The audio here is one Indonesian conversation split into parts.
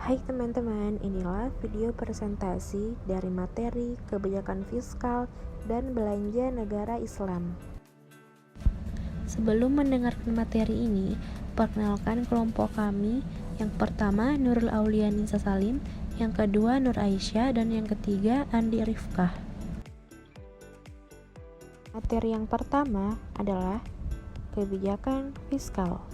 Hai teman-teman, inilah video presentasi dari materi kebijakan fiskal dan belanja negara Islam. Sebelum mendengarkan materi ini, perkenalkan kelompok kami. Yang pertama Nurul Aulia Nisa Salim, yang kedua Nur Aisyah, dan yang ketiga Andi Rifkah. Materi yang pertama adalah kebijakan fiskal.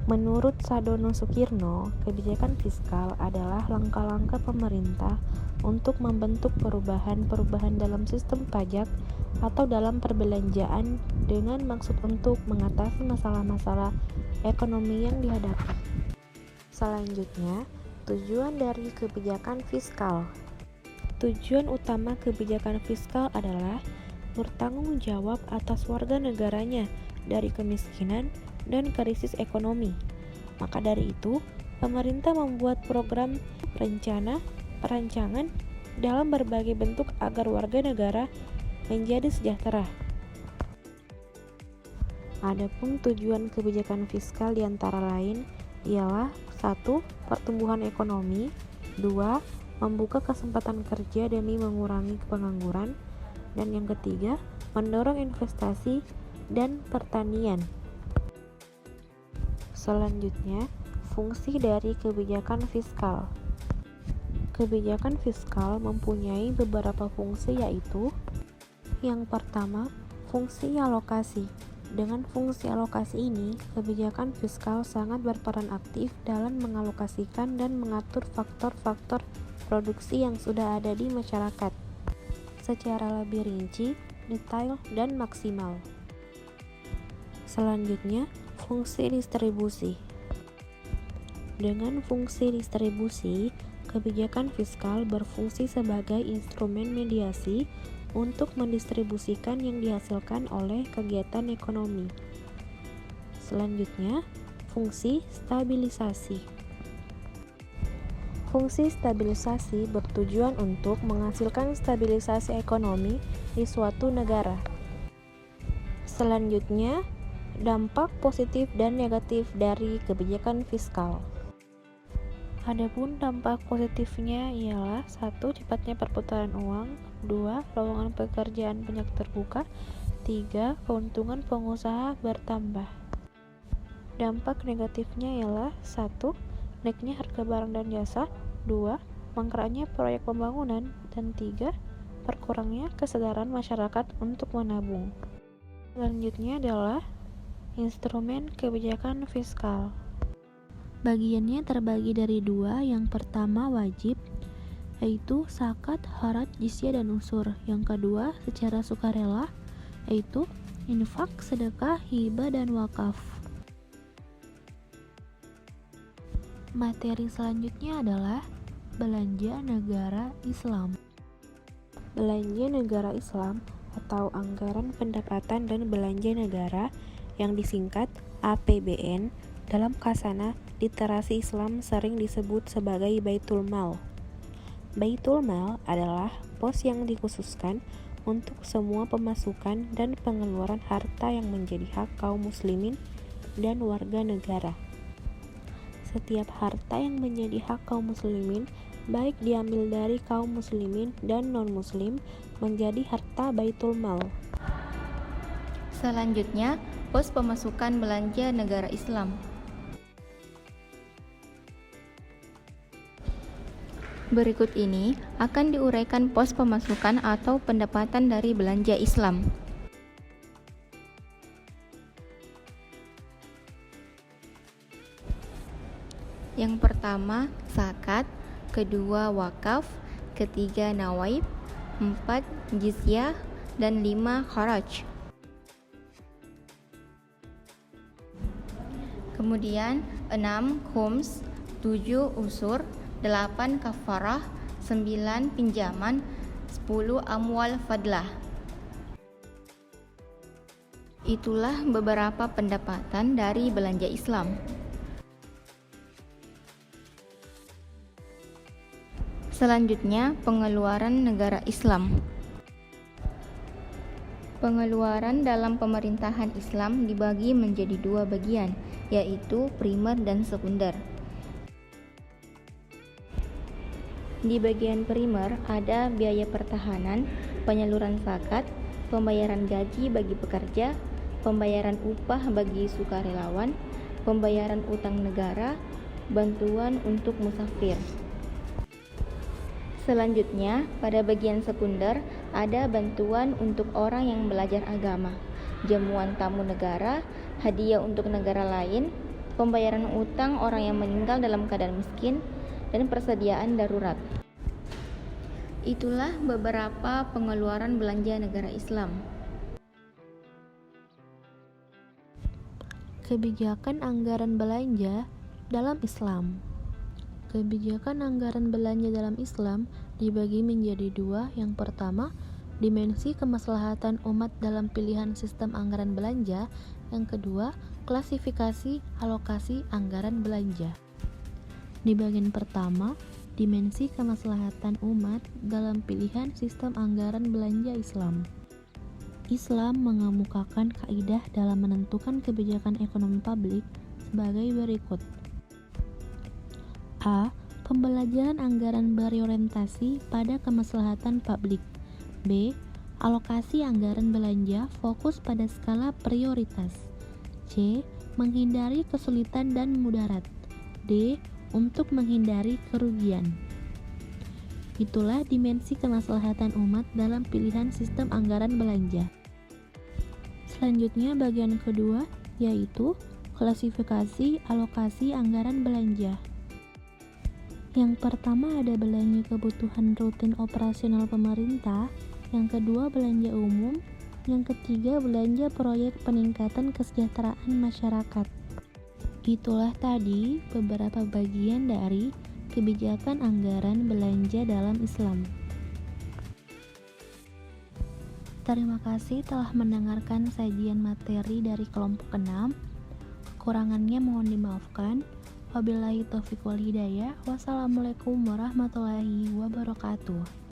Menurut Sadono Sukirno, kebijakan fiskal adalah langkah-langkah pemerintah untuk membentuk perubahan-perubahan dalam sistem pajak atau dalam perbelanjaan dengan maksud untuk mengatasi masalah-masalah ekonomi yang dihadapi. Selanjutnya, tujuan dari kebijakan fiskal. Tujuan utama kebijakan fiskal adalah bertanggung jawab atas warga negaranya dari kemiskinan dan krisis ekonomi. Maka dari itu, pemerintah membuat program perancangan dalam berbagai bentuk agar warga negara menjadi sejahtera. Adapun tujuan kebijakan fiskal diantara lain ialah 1. Pertumbuhan ekonomi, 2. Membuka kesempatan kerja demi mengurangi pengangguran, dan yang ketiga, mendorong investasi dan pertanian. Selanjutnya, fungsi dari kebijakan fiskal. Kebijakan fiskal mempunyai beberapa fungsi, yaitu yang pertama, fungsi alokasi. Dengan fungsi alokasi ini, kebijakan fiskal sangat berperan aktif dalam mengalokasikan dan mengatur faktor-faktor produksi yang sudah ada di masyarakat secara lebih rinci, detail, dan maksimal. Selanjutnya, fungsi distribusi. Dengan fungsi distribusi, kebijakan fiskal berfungsi sebagai instrumen mediasi untuk mendistribusikan yang dihasilkan oleh kegiatan ekonomi. Selanjutnya, fungsi stabilisasi. Fungsi stabilisasi bertujuan untuk menghasilkan stabilisasi ekonomi di suatu negara. Selanjutnya, dampak positif dan negatif dari kebijakan fiskal. Adapun dampak positifnya ialah 1. Cepatnya perputaran uang, 2. Lowongan pekerjaan banyak terbuka, 3. Keuntungan pengusaha bertambah. Dampak negatifnya ialah 1. Naiknya harga barang dan jasa, 2. Mangkraknya proyek pembangunan, dan 3. Berkurangnya kesadaran masyarakat untuk menabung. Selanjutnya adalah instrumen kebijakan fiskal. Bagiannya terbagi dari 2. Yang pertama wajib, yaitu zakat, kharaj, jizyah, dan usyur. Yang kedua secara sukarela, yaitu infak, sedekah, hibah, dan wakaf. Materi selanjutnya adalah belanja negara Islam. Belanja negara Islam atau anggaran pendapatan dan belanja negara yang disingkat APBN dalam khazanah literasi Islam sering disebut sebagai Baitul Mal. Baitul Mal adalah pos yang dikhususkan untuk semua pemasukan dan pengeluaran harta yang menjadi hak kaum muslimin dan warga negara. Setiap harta yang menjadi hak kaum muslimin, baik diambil dari kaum muslimin dan non-muslim, menjadi harta Baitul Mal. Selanjutnya, pos pemasukan belanja negara Islam. Berikut ini akan diuraikan pos pemasukan atau pendapatan dari belanja Islam. Yang pertama, zakat, kedua wakaf, ketiga nawaib, 4 jizyah, dan 5 kharaj. Kemudian 6 khums, 7 usur, 8 kafarah, 9 pinjaman, 10 amwal fadlah. Itulah beberapa pendapatan dari belanja Islam. Selanjutnya, pengeluaran negara Islam. Pengeluaran dalam pemerintahan Islam dibagi menjadi 2 bagian, yaitu primer dan sekunder. Di bagian primer ada biaya pertahanan, penyaluran zakat, pembayaran gaji bagi pekerja, pembayaran upah bagi sukarelawan, pembayaran utang negara, bantuan untuk musafir. Selanjutnya, pada bagian sekunder ada bantuan untuk orang yang belajar agama, jamuan tamu negara, hadiah untuk negara lain, pembayaran utang orang yang meninggal dalam keadaan miskin, dan persediaan darurat. Itulah beberapa pengeluaran belanja negara Islam. Kebijakan anggaran belanja dalam Islam. Kebijakan anggaran belanja dalam Islam dibagi menjadi dua. Yang pertama, dimensi kemaslahatan umat dalam pilihan sistem anggaran belanja. Yang kedua, klasifikasi alokasi anggaran belanja. Di bagian pertama, dimensi kemaslahatan umat dalam pilihan sistem anggaran belanja Islam. Islam mengemukakan kaidah dalam menentukan kebijakan ekonomi publik sebagai berikut. A. Pembelajaran anggaran berorientasi pada kemaslahatan publik. B. Alokasi anggaran belanja fokus pada skala prioritas. C. Menghindari kesulitan dan mudarat. D. Untuk menghindari kerugian. Itulah dimensi kemaslahatan umat dalam pilihan sistem anggaran belanja. Selanjutnya bagian kedua, yaitu klasifikasi alokasi anggaran belanja. Yang pertama ada belanja kebutuhan rutin operasional pemerintah, yang kedua belanja umum, yang ketiga belanja proyek peningkatan kesejahteraan masyarakat. Itulah tadi beberapa bagian dari kebijakan anggaran belanja dalam Islam. Terima kasih telah mendengarkan sajian materi dari kelompok 6. Kekurangannya mohon dimaafkan. Wabillahi taufiq wal hidayah. Wassalamualaikum warahmatullahi wabarakatuh.